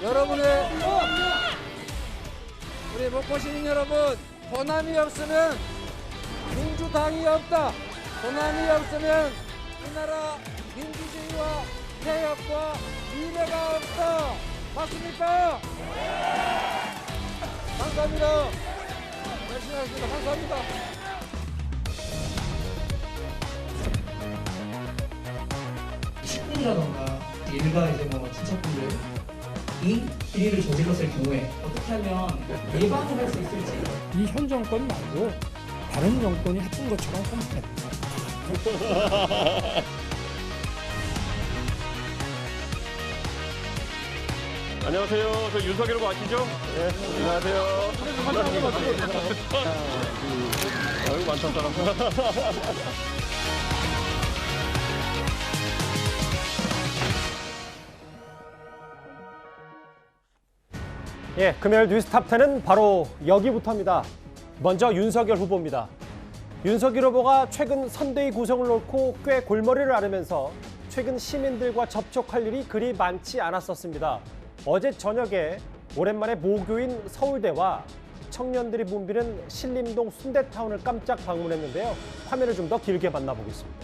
여러분의 우리 목포 시민 여러분, 호남이 없으면 민주당이 없다. 호남이 없으면 이 나라 민주주의와 개혁과 미래가 없다. 맞습니까? 감사합니다. 열심히 하겠습니다. 감사합니다. 식구라던가 일가 이제 뭐 친척분들 이 비리를 저질렀을 경우에 어떻게 하면 예방을 할 수 있을지. 이 현 정권 말고 다른 정권이 했던 것처럼 하면 됩니다. 안녕하세요. 저 윤석열이라고 아시죠? 네, 안녕하세요. 아유, 많다, 사람. 예, 금요일 뉴스 탑10은 바로 여기부터입니다. 먼저 윤석열 후보입니다. 윤석열 후보가 최근 선대위 구성을 놓고 꽤 골머리를 앓으면서 최근 시민들과 접촉할 일이 그리 많지 않았었습니다. 어제 저녁에 오랜만에 모교인 서울대와 청년들이 붐비는 신림동 순대타운을 깜짝 방문했는데요. 화면을 좀 더 길게 만나보겠습니다.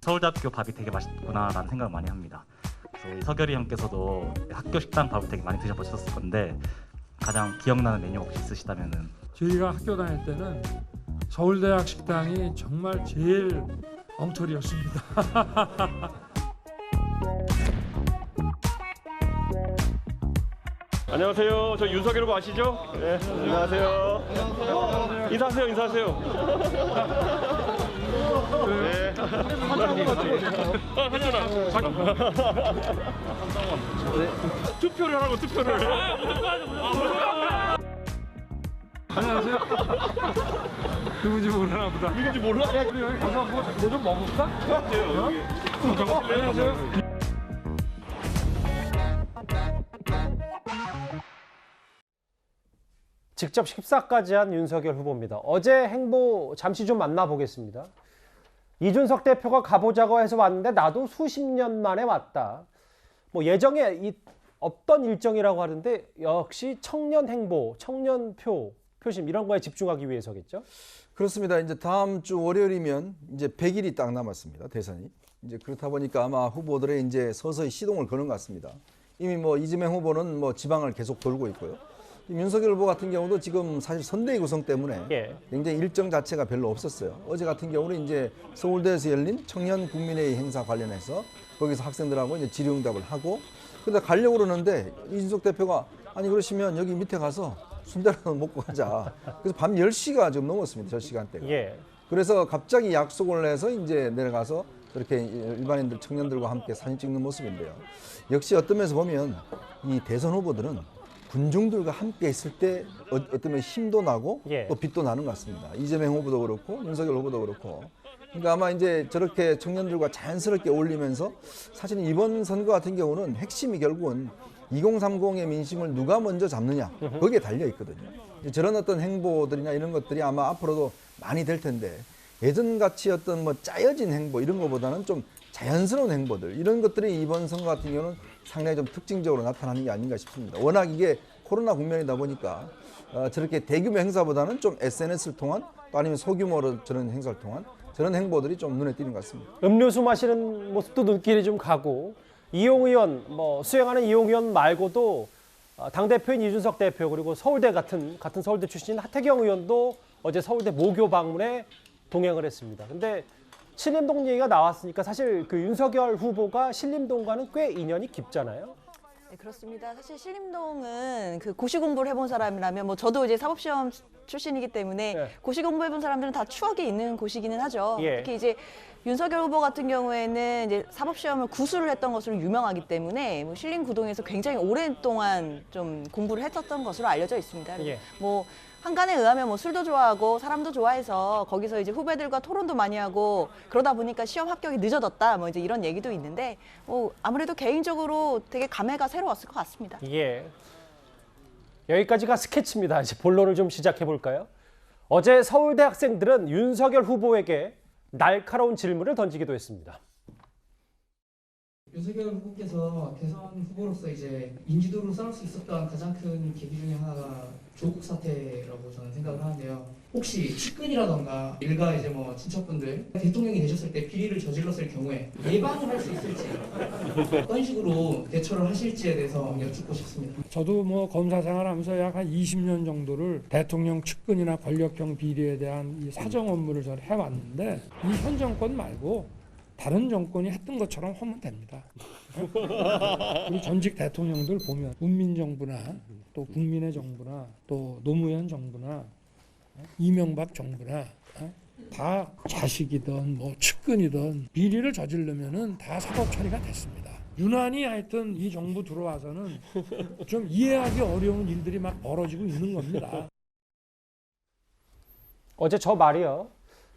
서울대학교 밥이 되게 맛있구나라는 생각을 많이 합니다. 그래서 우리 서결이 형께서도 학교 식당 밥을 되게 많이 드셔보셨을 건데 가장 기억나는 메뉴 혹시 있으시다면은? 저희가 학교 다닐 때는 서울대학 식당이 정말 제일 엉터리였습니다. 안녕하세요. 저 윤석열이라고 아시죠? 네, 안녕하세요. 인사하세요, 인사하세요. 네. 하잖아. 투표를 하라고, 투표를. 안녕하세요. 누군지 모르나 보다. 누군지 몰라? 우리 여기 가서 뭐 좀 먹을까? 안녕하세요. 직접 식사까지 한 윤석열 후보입니다. 어제 행보 잠시 좀 만나보겠습니다. 이준석 대표가 가보자고 해서 왔는데 나도 수십 년 만에 왔다. 뭐 예정에 없던 일정이라고 하는데 역시 청년 행보, 청년 표심 이런 거에 집중하기 위해서겠죠? 그렇습니다. 이제 다음 주 월요일이면 이제 100일이 딱 남았습니다. 대선이. 이제 그렇다 보니까 아마 후보들의 이제 서서히 시동을 거는 것 같습니다. 이미 뭐 이재명 후보는 뭐 지방을 계속 돌고 있고요. 윤석열 후보 같은 경우도 지금 사실 선대위 구성 때문에 굉장히 일정 자체가 별로 없었어요. 어제 같은 경우는 이제 서울대에서 열린 청년 국민회의 행사 관련해서 거기서 학생들하고 이제 질의응답을 하고 근데 가려고 그러는데 이준석 대표가 아니 그러시면 여기 밑에 가서 순대라도 먹고 가자. 그래서 밤 10시가 지금 넘었습니다. 저 시간대가. 그래서 갑자기 약속을 해서 이제 내려가서 저렇게 일반인들, 청년들과 함께 사진 찍는 모습인데요. 역시 어떤 면에서 보면 이 대선 후보들은 군중들과 함께 있을 때 어떤 면에 힘도 나고 또 빛도 나는 것 같습니다. 이재명 후보도 그렇고 윤석열 후보도 그렇고. 그러니까 아마 이제 저렇게 청년들과 자연스럽게 어울리면서 사실 이번 선거 같은 경우는 핵심이 결국은 2030의 민심을 누가 먼저 잡느냐 거기에 달려 있거든요. 저런 어떤 행보들이나 이런 것들이 아마 앞으로도 많이 될 텐데 예전같이 어떤 뭐 짜여진 행보 이런 것보다는 좀 자연스러운 행보들 이런 것들이 이번 선거 같은 경우는 상당히 좀 특징적으로 나타나는 게 아닌가 싶습니다. 워낙 이게 코로나 국면이다 보니까 저렇게 대규모 행사보다는 좀 SNS를 통한 또 아니면 소규모로 저런 행사를 통한 저런 행보들이 좀 눈에 띄는 것 같습니다. 음료수 마시는 모습도 눈길이 좀 가고 이용 의원, 뭐 수행하는 이용 의원 말고도 당대표인 이준석 대표 그리고 서울대 같은 서울대 출신인 하태경 의원도 어제 서울대 모교 방문에 동행을 했습니다. 근데 신림동 얘기가 나왔으니까 사실 그 윤석열 후보가 신림동과는 꽤 인연이 깊잖아요. 네, 그렇습니다. 사실 신림동은 그 고시 공부를 해본 사람이라면 뭐 저도 이제 사법시험 출신이기 때문에 고시 공부해본 사람들은 다 추억이 있는 곳이기는 하죠. 특히 이제 윤석열 후보 같은 경우에는 이제 사법시험을 구수를 했던 것으로 유명하기 때문에 뭐 신림구동에서 굉장히 오랫동안 좀 공부를 했었던 것으로 알려져 있습니다. 뭐 한간에 의하면 뭐 술도 좋아하고 사람도 좋아해서 거기서 이제 후배들과 토론도 많이 하고 그러다 보니까 시험 합격이 늦어졌다 뭐 이제 이런 얘기도 있는데 뭐 아무래도 개인적으로 되게 감회가 새로웠을 것 같습니다. 여기까지가 스케치입니다. 이제 본론을 좀 시작해 볼까요? 어제 서울대 학생들은 윤석열 후보에게 날카로운 질문을 던지기도 했습니다. 윤석열 후보께서 대선 후보로서 이제 인지도로 쌓을 수 있었던 가장 큰 계기 중에 하나가 조국 사태라고 저는 생각을 하는데요. 혹시 측근이라던가 일가 이제 뭐 친척분들 대통령이 되셨을 때 비리를 저질렀을 경우에 예방을 할 수 있을지 어떤 식으로 대처를 하실지에 대해서 여쭙고 싶습니다. 저도 뭐 검사 생활하면서 약 한 20년 정도를 대통령 측근이나 권력형 비리에 대한 이 사정 업무를 잘 해왔는데 이 현 정권 말고 다른 정권이 했던 것처럼 하면 됩니다. 우리 전직 대통령들 보면 문민정부나 또 국민의 정부나 또 노무현 정부나 이명박 정부나 다 자식이든 뭐 측근이든 비리를 저지르면은 다 사법 처리가 됐습니다. 유난히 하여튼 이 정부 들어와서는 좀 이해하기 어려운 일들이 막 벌어지고 있는 겁니다. 어제 저 말이요.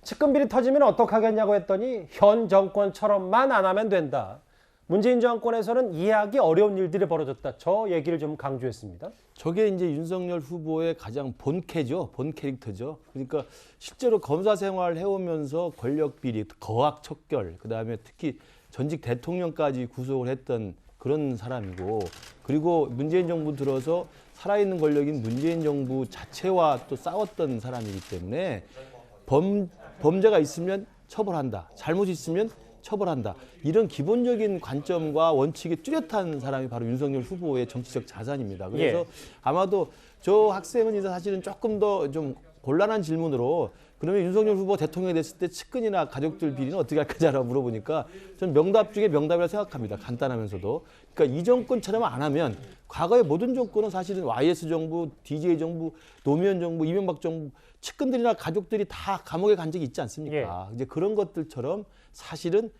측근 비리 터지면 어떡하겠냐고 했더니 현 정권처럼만 안 하면 된다. 문재인 정권에서는 이해하기 어려운 일들이 벌어졌다. 저 얘기를 좀 강조했습니다. 저게 이제 윤석열 후보의 가장 본캐죠. 본 캐릭터죠. 그러니까 실제로 검사 생활을 해오면서 권력 비리, 거악 척결, 그다음에 특히 전직 대통령까지 구속을 했던 그런 사람이고, 그리고 문재인 정부 들어서 살아있는 권력인 문재인 정부 자체와 또 싸웠던 사람이기 때문에 범죄가 있으면 처벌한다. 잘못이 있으면 처벌한다. 이런 기본적인 관점과 원칙이 뚜렷한 사람이 바로 윤석열 후보의 정치적 자산입니다. 그래서 아마도 저 학생은 이제 사실은 조금 더 좀 곤란한 질문으로 그러면 윤석열 후보 대통령이 됐을 때 측근이나 가족들 비리는 어떻게 할 거냐라고 물어보니까 전 명답 중에 명답이라고 생각합니다. 간단하면서도. 그러니까 이 정권처럼 안 하면 과거의 모든 정권은 사실은 YS 정부, DJ 정부, 노무현 정부, 이명박 정부 측근들이나 가족들이 다 감옥에 간 적이 있지 않습니까? 이제 그런 것들처럼 사실은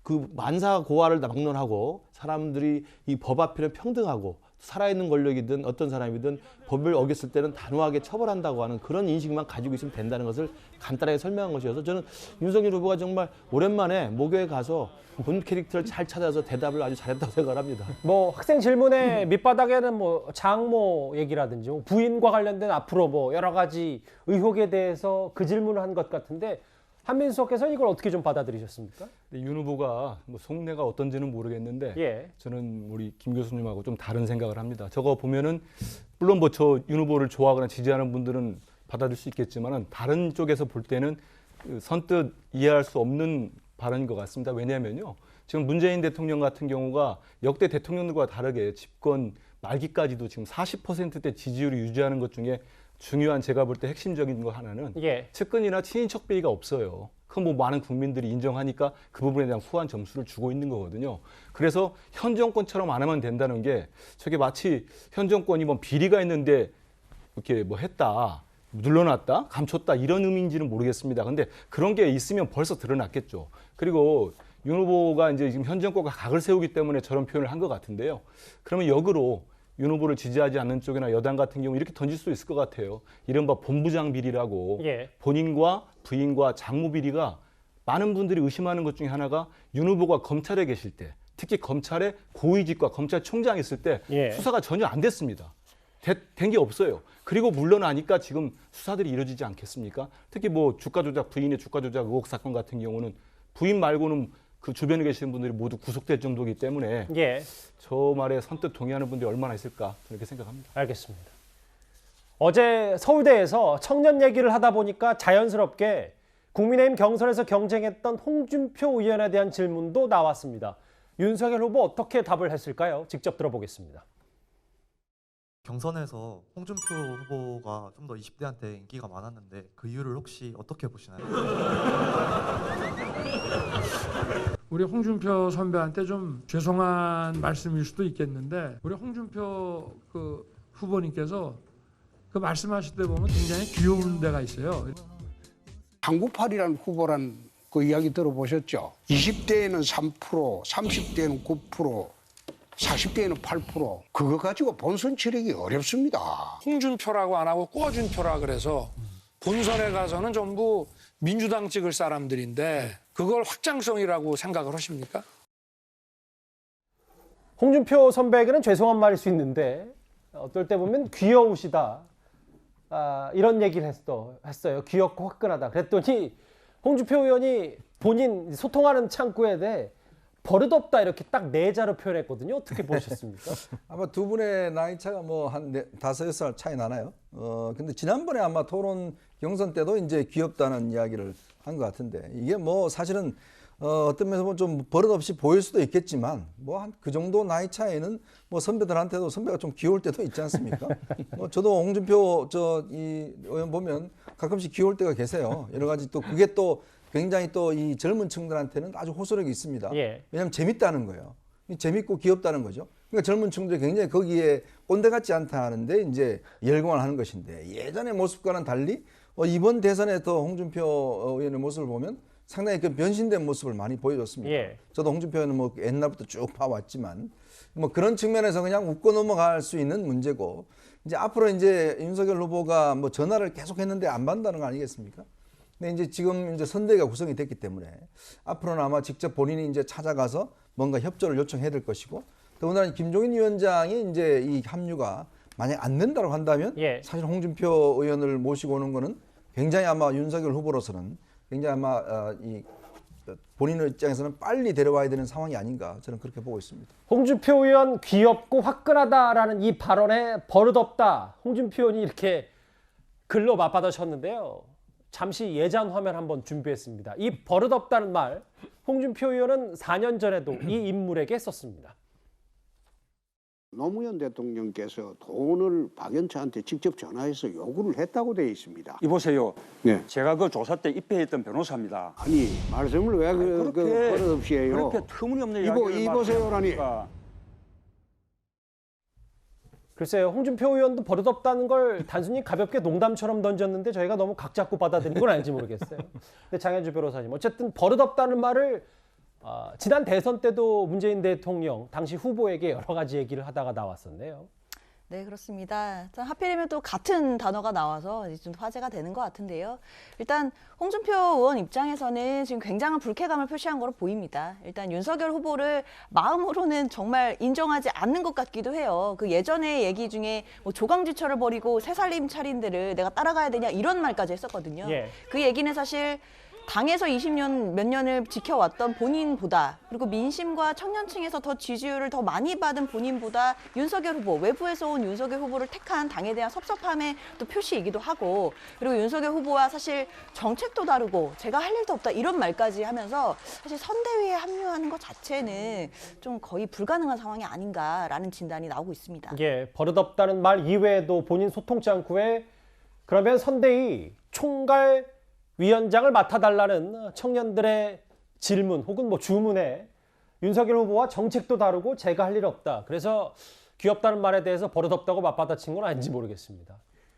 그 만사고화를 막론하고 사람들이 이 법 앞에는 평등하고 살아있는 권력이든 어떤 사람이든 법을 어겼을 때는 단호하게 처벌한다고 하는 그런 인식만 가지고 있으면 된다는 것을 간단하게 설명한 것이어서 저는 윤석열 후보가 정말 오랜만에 모교에 가서 본 캐릭터를 잘 찾아서 대답을 아주 잘했다고 생각합니다. 뭐 학생 질문의 밑바닥에는 뭐 장모 얘기라든지 뭐 부인과 관련된 앞으로 뭐 여러 가지 의혹에 대해서 그 질문을 한 것 같은데 한민수 수석께서는 이걸 어떻게 좀 받아들이셨습니까? 윤 후보가 뭐 속내가 어떤지는 모르겠는데 저는 우리 김 교수님하고 좀 다른 생각을 합니다. 저거 보면은 물론 뭐 저 윤 후보를 좋아하거나 지지하는 분들은 받아들일 수 있겠지만은 다른 쪽에서 볼 때는 선뜻 이해할 수 없는 발언인 것 같습니다. 왜냐하면요, 지금 문재인 대통령 같은 경우가 역대 대통령들과 다르게 집권 말기까지도 지금 40%대 지지율을 유지하는 것 중에 중요한 제가 볼 때 핵심적인 거 하나는 측근이나 친인척 비리가 없어요. 그건 뭐 많은 국민들이 인정하니까 그 부분에 대한 후한 점수를 주고 있는 거거든요. 그래서 현 정권처럼 안 하면 된다는 게 저게 마치 현 정권이 뭐 비리가 있는데 이렇게 뭐 했다, 눌러놨다, 감췄다 이런 의미인지는 모르겠습니다. 근데 그런 게 있으면 벌써 드러났겠죠. 그리고 윤 후보가 이제 지금 현 정권과 각을 세우기 때문에 저런 표현을 한 것 같은데요. 그러면 역으로 윤 후보를 지지하지 않는 쪽이나 여당 같은 경우 이렇게 던질 수 있을 것 같아요. 이른바 본부장 비리라고 본인과 부인과 장모 비리가 많은 분들이 의심하는 것 중에 하나가 윤 후보가 검찰에 계실 때, 특히 검찰의 고위직과 검찰총장이 있을 때 수사가 전혀 안 됐습니다. 된 게 없어요. 그리고 물러나니까 지금 수사들이 이루어지지 않겠습니까? 특히 뭐 주가 조작, 부인의 주가 조작 의혹 사건 같은 경우는 부인 말고는 그 주변에 계시는 분들이 모두 구속될 정도이기 때문에 저 말에 선뜻 동의하는 분들이 얼마나 있을까 이렇게 생각합니다. 알겠습니다. 어제 서울대에서 청년 얘기를 하다 보니까 자연스럽게 국민의힘 경선에서 경쟁했던 홍준표 의원에 대한 질문도 나왔습니다. 윤석열 후보 어떻게 답을 했을까요? 직접 들어보겠습니다. 경선에서 홍준표 후보가 좀 더 20대한테 인기가 많았는데 그 이유를 혹시 어떻게 보시나요? 우리 홍준표 선배한테 좀 죄송한 말씀일 수도 있겠는데 우리 홍준표 그 후보님께서 그 말씀하실 때 보면 굉장히 귀여운 데가 있어요. 한국팔이라는 후보란 그 이야기 들어보셨죠? 20대에는 3%, 30대에는 9%, 40대에는 8%. 그거 가지고 본선 치르기 어렵습니다. 홍준표라고 안 하고 꿔준표라 그래서 본선에 가서는 전부 민주당 찍을 사람들인데 그걸 확장성이라고 생각을 하십니까? 홍준표 선배에게는 죄송한 말일 수 있는데 어떨 때 보면 귀여우시다. 이런 얘기를 했어요. 귀엽고 화끈하다. 그랬더니 홍준표 의원이 본인 소통하는 창구에 대해 버릇없다 이렇게 딱 4자로 표현했거든요. 어떻게 보셨습니까? 아마 두 분의 나이 차가 뭐 한 5-6살 차이 나나요? 근데 지난번에 아마 토론 경선 때도 이제 귀엽다는 이야기를 한 것 같은데 이게 뭐 사실은 어떤 면에서 보면 좀 버릇없이 보일 수도 있겠지만 뭐 한 그 정도 나이 차이는 뭐 선배들한테도 선배가 좀 귀여울 때도 있지 않습니까? 뭐 저도 홍준표 이 의원 보면 가끔씩 귀여울 때가 계세요. 여러 가지 또 그게 또 굉장히 또 이 젊은 층들한테는 아주 호소력이 있습니다. 예. 왜냐하면 재밌다는 거예요. 재밌고 귀엽다는 거죠. 그러니까 젊은 층들이 굉장히 거기에 꼰대 같지 않다 하는데 이제 열광을 하는 것인데 예전의 모습과는 달리 이번 대선에서 홍준표 의원의 모습을 보면 상당히 그 변신된 모습을 많이 보여줬습니다. 예. 저도 홍준표 의원은 뭐 옛날부터 쭉 봐왔지만 뭐 그런 측면에서 그냥 웃고 넘어갈 수 있는 문제고 이제 앞으로 이제 윤석열 후보가 뭐 전화를 계속했는데 안 받는다는 거 아니겠습니까? 근데 이제 지금 이제 선대위가 구성이 됐기 때문에 앞으로는 아마 직접 본인이 이제 찾아가서 뭔가 협조를 요청해야 될 것이고 더군다나 김종인 위원장이 이제 이 합류가 만약 안 된다고 한다면 예. 사실 홍준표 의원을 모시고 오는 거는 굉장히 아마 윤석열 후보로서는 굉장히 아마 이 본인의 입장에서는 빨리 데려와야 되는 상황이 아닌가 저는 그렇게 보고 있습니다. 홍준표 의원 귀엽고 화끈하다라는 이 발언에 버릇없다. 홍준표 의원이 이렇게 글로 맞받아쳤는데요. 잠시 예전 화면 한번 준비했습니다. 이 버릇없다는 말 홍준표 의원은 4년 전에도 이 인물에게 썼습니다. 노무현 대통령께서 돈을 박연차한테 직접 전화해서 요구를 했다고 되어 있습니다. 이보세요. 네. 제가 그 조사 때 입회했던 변호사입니다. 아니 말씀을 왜 버릇없이 해요? 그렇게 터무니없는 이야기를 이보세요라니. 글쎄요. 홍준표 의원도 버릇없다는 걸 단순히 가볍게 농담처럼 던졌는데 저희가 너무 각 잡고 받아들인 건 아닌지 모르겠어요. 근데 장현주 변호사님 어쨌든 버릇없다는 말을 지난 대선 때도 문재인 대통령 당시 후보에게 여러 가지 얘기를 하다가 나왔었네요. 네, 그렇습니다. 하필이면 또 같은 단어가 나와서 이제 좀 화제가 되는 것 같은데요. 일단 홍준표 의원 입장에서는 지금 굉장한 불쾌감을 표시한 거로 보입니다. 일단 윤석열 후보를 마음으로는 정말 인정하지 않는 것 같기도 해요. 그 예전의 얘기 중에 뭐 조강지처를 버리고 새살림 차린들을 내가 따라가야 되냐 이런 말까지 했었거든요. 예. 그 얘기는 사실 당에서 20년 몇 년을 지켜왔던 본인보다 그리고 민심과 청년층에서 더 지지율을 더 많이 받은 본인보다 윤석열 후보, 외부에서 온 윤석열 후보를 택한 당에 대한 섭섭함의 또 표시이기도 하고 그리고 윤석열 후보와 사실 정책도 다르고 제가 할 일도 없다 이런 말까지 하면서 사실 선대위에 합류하는 것 자체는 좀 거의 불가능한 상황이 아닌가라는 진단이 나오고 있습니다. 예, 버릇없다는 말 이외에도 본인 소통 창구에 그러면 선대위 총괄 위원장을 맡아달라는 청년들의 질문 혹은 뭐 주문에 윤석열 후보와 정책도 다르고 제가 할 일 없다. 그래서 귀엽다는 말에 대해서 버릇없다고 맞받아친 건 아닌지 모르겠습니다.